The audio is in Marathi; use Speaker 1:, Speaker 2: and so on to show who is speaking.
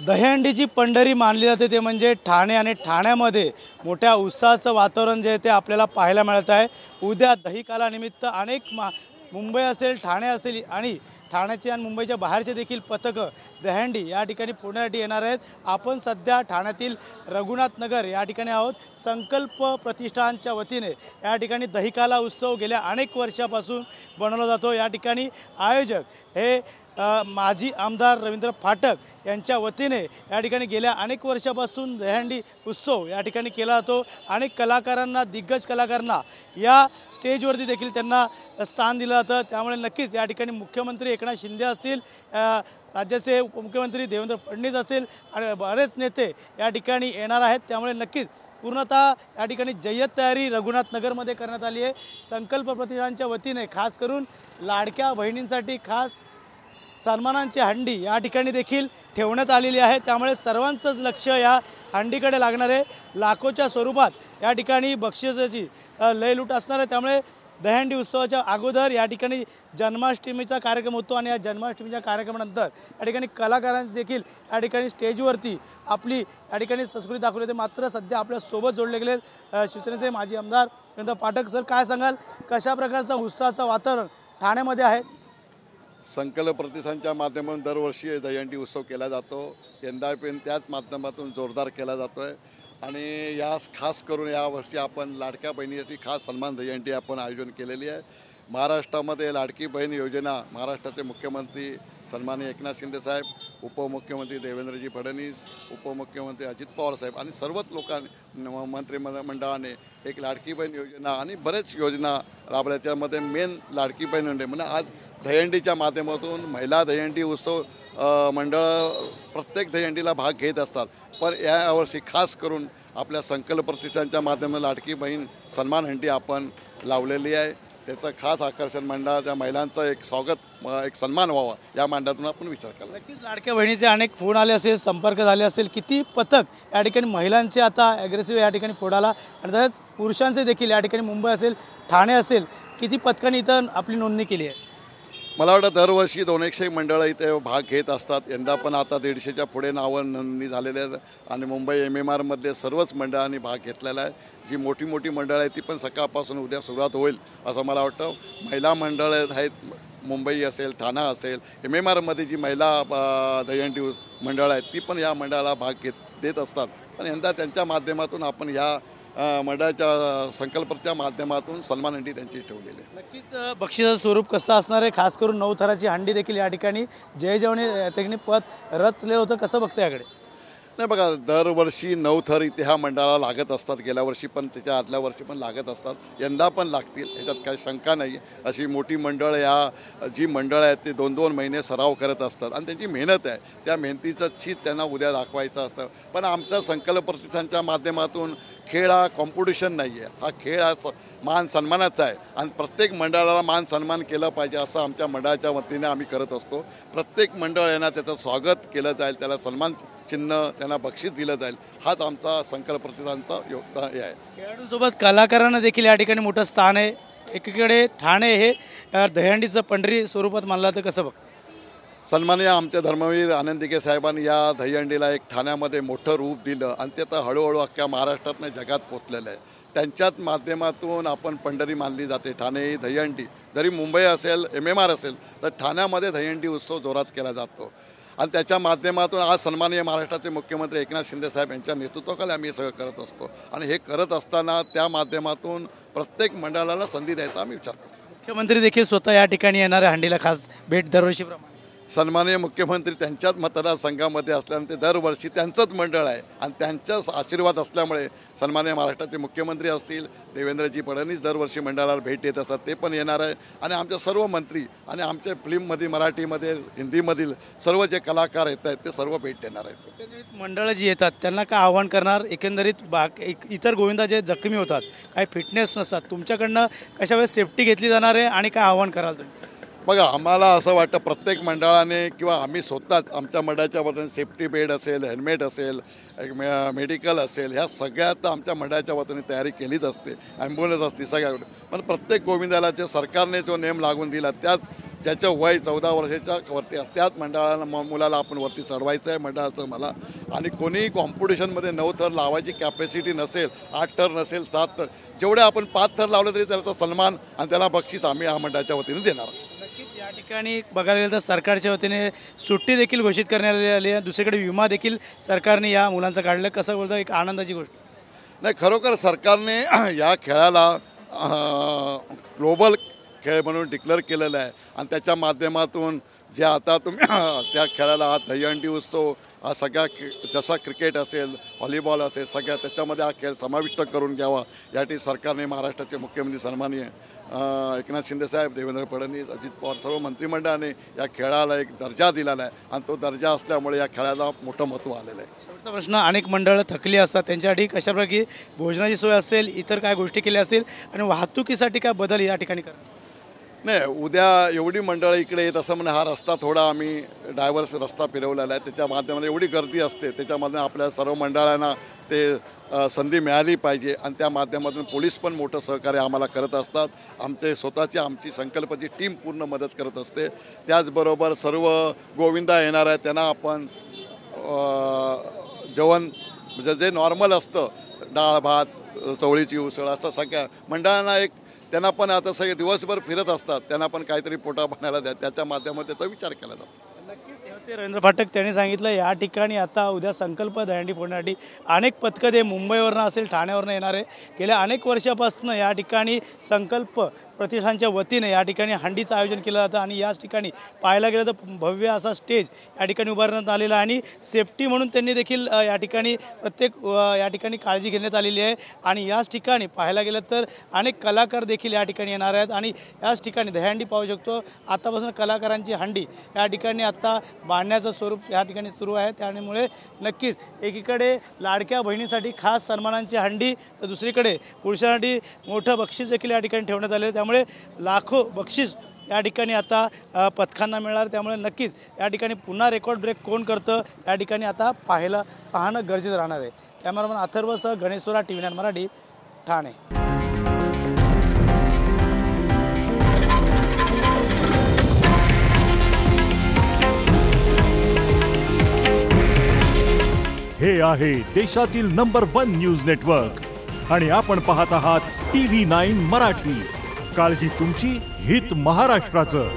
Speaker 1: दहीहंडीची पंढरी मानली जाते ते म्हणजे ठाणे आणि ठाण्यामध्ये मोठ्या उत्साहाचं वातावरण जे आहे ते आपल्याला पाहायला मिळत आहे। उद्या दहीकालानिमित्त अनेक मुंबई असेल, ठाणे असेल आणि ठाण्याचे आणि मुंबईच्या बाहेरचे देखील पथकं दहीहंडी या ठिकाणी फोडण्यासाठी येणार आहेत। आपण सध्या ठाण्यातील रघुनाथ नगर या ठिकाणी आहोत। संकल्प प्रतिष्ठानच्या वतीने या ठिकाणी दहीकाला उत्सव गेल्या अनेक वर्षापासून बनवला जातो। या ठिकाणी आयोजक हे माजी आमदार रवींद्र फाटक यांच्या वतीने या ठिकाणी गेल्या अनेक वर्षापासून दहीहंडी उत्सव या ठिकाणी केला जातो। अनेक कलाकारांना, दिग्गज कलाकारांना या स्टेजवरती देखील त्यांना स्थान दिलं जातं। त्यामुळे नक्कीच या ठिकाणी मुख्यमंत्री एकनाथ शिंदे असतील, राज्याचे उपमुख्यमंत्री देवेंद्र फडणवीस असेल आणि बरेच नेते या ठिकाणी येणार आहेत। त्यामुळे नक्कीच पूर्णतः या ठिकाणी जय्यत तयारी रघुनाथ नगरमध्ये करण्यात आली आहे। संकल्प प्रतिष्ठानच्या वतीने खास करून लाडक्या बहिणींसाठी खास सन्मानांची हंडी या ठिकाणी देखील ठेवण्यात आलेली आहे। त्यामुळे सर्वांचंच लक्ष या हंडीकडे लागणार आहे। लाखोच्या स्वरूपात या ठिकाणी बक्षिसाची लयलूट असणार आहे। त्यामुळे दहीहंडी उत्सवाच्या अगोदर या ठिकाणी जन्माष्टमीचा कार्यक्रम होतो आणि या जन्माष्टमीच्या कार्यक्रमानंतर या ठिकाणी कलाकारांनी देखील या ठिकाणी स्टेजवरती आपली या ठिकाणी संस्कृती दाखवली होती। मात्र सध्या आपल्यासोबत जोडले गेले शिवसेनेचे माजी आमदार रवींद्र फाटक सर, काय सांगाल, कशा प्रकारचा उत्साहाचं वातावरण ठाण्यामध्ये आहे?
Speaker 2: संकल्प प्रतिष्ठानच्या माध्यमातून दरवर्षी दहीहंडी उत्सव केला जातो। यंदा पण त्याच माध्यमातून जोरदार केला जातो आहे आणि या खास करून यावर्षी आपण लाडक्या बहिणीसाठी खास सन्मान दहीहंडी आपण आयोजन केलेली आहे। महाराष्ट्रामध्ये लाडकी बहीण योजना महाराष्ट्राचे मुख्यमंत्री सन्माननीय एकनाथ शिंदे साहेब, उपमुख्यमंत्री देवेंद्रजी फडणवीस, उपमुख्यमंत्री अजित पवार साहेब आणि सर्वच लोकांनी मंत्रिमंडळाने एक लाडकी बहीण योजना आणि बरेच योजना राबवल्या। त्यामध्ये मेन लाडकी बहीण म्हणजे आज दहीहंडीच्या माध्यमातून महिला दहीहंडी उत्सव मंडळ प्रत्येक दहीहंडीला भाग घेत असतात, पण यावर्षी खास करून आपल्या संकल्प प्रतिष्ठानच्या माध्यमातून लाडकी बहीण सन्मान हंडी आपण लावलेली आहे। त्याचं खास आकर्षण मंडळाच्या महिलांचं एक स्वागत, एक सन्मान व्हावा या मांडातून आपण विचार केला।
Speaker 1: नक्कीच लाडक्या बहिणीचे अनेक फोन आले असेल, संपर्क झाले असेल, किती पथक या ठिकाणी महिलांचे आता ॲग्रेसिव्ह या ठिकाणी फोडाला आणि तसंच पुरुषांचे देखील या ठिकाणी मुंबई असेल, ठाणे असेल, किती पथकांनी इथं आपली नोंदणी केली आहे?
Speaker 2: मला वाटतं दरवर्षी 200 मंडळं इथे भाग घेत असतात। यंदा पण आता 150च्या पुढे नावं नोंदणी झालेले आहेत आणि मुंबई MMRमध्ये सर्वच मंडळांनी भाग घेतलेला आहे। जी मोठी मोठी मंडळं आहेत ती पण सकाळपासून उद्या सुरुवात होईल असं मला वाटतं। महिला मंडळं आहेत, मुंबई असेल, ठाणा असेल, MMRमध्ये जी महिला दहीहंडी मंडळं आहेत ती पण या मंडळाला भाग देत असतात। पण यंदा त्यांच्या माध्यमातून आपण या मंडळाच्या संकल्पच्या माध्यमातून सन्मान हंडी त्यांची ठेवलेली आहे।
Speaker 1: नक्कीच बक्षिसाचं स्वरूप कसं असणार आहे? खास करून 9 थराची हंडी देखील या ठिकाणी जय जवानी त्यांनी पद रचलेलं होतं, कसं बघतं याकडे?
Speaker 2: नाही बघा, दरवर्षी 9 थर इथे ह्या मंडळाला लागत असतात। गेल्या वर्षी पण त्याच्या आदल्या वर्षी पण लागत असतात, यंदा पण लागतील, ह्याच्यात काही शंका नाही। अशी मोठी मंडळ जी मंडळं आहेत ते 2-2 महिने सराव करत असतात आणि त्यांची मेहनत आहे, त्या मेहनतीचं चीज त्यांना उद्या दाखवायचं असतं। पण आमचा संकल्प प्रतिष्ठानच्या माध्यमातून खेळ हा कॉम्पिटिशन नाही आहे, हा खेळ हा मान सन्मानाचा आहे आणि प्रत्येक मंडळाला मान सन्मान केलं पाहिजे असं आमच्या मंडळाच्या वतीने आम्ही करत असतो। प्रत्येक मंडळ यांना त्याचं स्वागत केलं जाईल, त्याला सन्मान चिन्ह, त्यांना बक्षीस दिलं जाईल, हाच आमचा संकल्प प्रतिष्ठानचा योगदान आहे।
Speaker 1: खेळाडूंसोबत कलाकारांना देखील या ठिकाणी मोठं स्थान आहे। एकीकडे ठाणे हे दहीहंडीचं पंढरी स्वरूपात मानलं तर कसं बघ?
Speaker 2: सन्माननीय आमचे धर्मवीर आनंदिके साहेबांनी या दहीहंडीला एक ठाण्यामध्ये मोठं रूप दिलं आणि ते आता हळूहळू अख्ख्या महाराष्ट्रातनं जगात पोचलेलं आहे। त्यांच्याच माध्यमातून आपण पंढरी मानली जाते ठाणे ही दहीहंडी। जरी मुंबई असेल, MMR असेल, तर ठाण्यामध्ये दहीहंडी उत्सव जोरात केला जातो आणि त्याच्या माध्यमातून आज सन्माननीय महाराष्ट्राचे मुख्यमंत्री एकनाथ शिंदे साहेब यांच्या नेतृत्वाखाली आम्ही हे सगळं करत असतो आणि हे करत असताना त्या माध्यमातून प्रत्येक मंडळाला संधी द्यायचा आम्ही विचार करतो।
Speaker 1: मुख्यमंत्री देखील स्वतः या ठिकाणी येणाऱ्या हंडीला खास भेट दरवर्षीप्रमाणे
Speaker 2: सन्माननीय मुख्यमंत्री त्यांच्याच मतदारसंघामध्ये असल्याने ते दरवर्षी त्यांचंच मंडळ आहे आणि त्यांचाच आशीर्वाद असल्यामुळे सन्माननीय महाराष्ट्राचे मुख्यमंत्री असतील, देवेंद्रजी फडणवीस दरवर्षी मंडळाला भेट देत असतात, ते पण येणार आहे आणि आमचे सर्व मंत्री आणि आमचे फिल्ममध्ये, मराठीमध्ये, हिंदीमधील सर्व जे कलाकार येत आहेत ते सर्व भेट देणार आहेत।
Speaker 1: एकंदरीत मंडळं जी येतात त्यांना काय आव्हान करणार? एकंदरीत इतर गोविंदा जे जखमी होतात, काही फिटनेस नसतात, तुमच्याकडनं कशा वेळेस सेफ्टी घेतली जाणार आहे आणि काय आव्हान कराल तुम्ही?
Speaker 2: बघा, आम्हाला असं वाटतं प्रत्येक मंडळाने किंवा आम्ही स्वतःच आमच्या मंडळाच्या वतीने सेफ्टी बेड असेल, हेल्मेट असेल, मेडिकल असेल, ह्या सगळ्यात आमच्या मंडळाच्या वतीने तयारी केलीच असते. ॲम्ब्युलन्स असते सगळ्या. पण प्रत्येक गोविंदालाच्या सरकारने जो नेम लागून दिला त्याच ज्याचं वय 14 वर्षाच्या वरती असते त्याच मंडळाला मुलाला आपण वरती चढवायचं आहे मंडळाचं मला. आणि कोणीही कॉम्पिटिशनमध्ये 9 थर लावायची कॅपॅसिटी नसेल, 8 थर नसेल, 7 थर, जेवढे आपण 5 थर लावले तरी त्याचा सन्मान आणि त्याला बक्षीस आम्ही या मंडळाच्या वतीने देणार.
Speaker 1: नक्कीच या ठिकाणी बघायला गेलं तर सरकारच्या वतीने सुट्टी देखील घोषित करण्यात आली आहे. दुसरीकडे विमा देखील सरकारने या मुलांचं काढलं. कसं बोलतं, एक आनंदाची गोष्ट.
Speaker 2: नाही, खरोखर सरकारने या खेळाला ग्लोबल खेळ म्हणून डिक्लेअर केलेलं आहे. आणि त्याच्या माध्यमातून जे आता तुम्ही त्या खेळाला हा दहीहंडी उत्सव हा सगळ्या जसा क्रिकेट असेल, व्हॉलीबॉल असेल, सगळ्या त्याच्यामध्ये हा खेळ समाविष्ट करून घ्यावा यासाठी सरकारने, महाराष्ट्राचे मुख्यमंत्री सन्माननीय एकनाथ शिंदेसाहेब, देवेंद्र फडणवीस, अजित पवार सर्व मंत्रिमंडळाने या खेळाला एक दर्जा दिलेला आहे. आणि तो दर्जा असल्यामुळे या खेळाला मोठं महत्त्व आलेलं आहे.
Speaker 1: शेवटचा प्रश्न, अनेक मंडळं थकली असतात, त्यांच्यासाठी कशाप्रकारे भोजनाची सोय असेल, इतर काय गोष्टी केल्या असेल आणि वाहतुकीसाठी काय बदल या ठिकाणी करा?
Speaker 2: नाही, उद्या एवढी मंडळं इकडे येत असं म्हणजे हा रस्ता थोडा आम्ही डायव्हर्स रस्ता फिरवलेला आहे. त्याच्या माध्यमाने एवढी गर्दी असते, त्याच्यामध्ये आपल्या सर्व मंडळांना ते संधी मिळाली पाहिजे. आणि त्या माध्यमातून पोलीस पण मोठं सहकार्य आम्हाला करत असतात. आमची संकल्पची टीम पूर्ण मदत करत असते. त्याचबरोबर सर्व गोविंदा येणार आहे त्यांना आपण जेवण म्हणजे जे नॉर्मल असतं, डाळ भात, चवळीची उसळ, असं सगळ्या मंडळांना एक त्यांना पण आता सगळे दिवसभर फिरत असतात, त्यांना पण काहीतरी पोटा पाण्याला द्या, त्याच्या माध्यमातून त्याचा विचार केला जातो.
Speaker 1: नक्कीच होते रवींद्र फाटक. त्यांनी सांगितलं या ठिकाणी आता उद्या संकल्प दहीहंडी फोडण्यासाठी अनेक पथकं ते मुंबईवरनं असेल, ठाण्यावरनं येणार आहे. गेल्या अनेक वर्षापासून या ठिकाणी संकल्प प्रतिष्ठानच्या वतीने या ठिकाणी हंडीचं आयोजन केलं जातं. आणि याच ठिकाणी पाहायला गेलं तर भव्य असा स्टेज या ठिकाणी उभारण्यात आलेला आहे. आणि सेफ्टी म्हणून त्यांनी देखील या ठिकाणी या ठिकाणी काळजी घेण्यात आलेली आहे. आणि याच ठिकाणी पाहायला गेलं तर अनेक कलाकार देखील या ठिकाणी येणार आहेत. आणि याच ठिकाणी दहीहंडी पाहू शकतो. आतापासून कलाकारांची हंडी या ठिकाणी आता बांधण्याचं स्वरूप या ठिकाणी सुरू आहे. त्यामुळे नक्कीच एकीकडे लाडक्या बहिणीसाठी खास सन्मानांची हंडी, तर दुसरीकडे पुरुषांसाठी मोठं बक्षीस देखील या ठिकाणी ठेवण्यात आले. त्यामुळे लाखो बक्षीस या ठिकाणी आता पथकांना मिळणार. त्यामुळे नक्कीच या ठिकाणी पुन्हा रेकॉर्ड ब्रेक कोण करतं या ठिकाणी आता पाहणं गरजेचं राहणार आहे. कॅमेरामन अथर्वसह गणेश सोरा, TV9 मराठी, ठाणे.
Speaker 3: हे आहे देशातील नंबर 1 न्यूज नेटवर्क आणि आपण पाहत आहात TV9 मराठी. काळजी तुमची, हित महाराष्ट्राचं.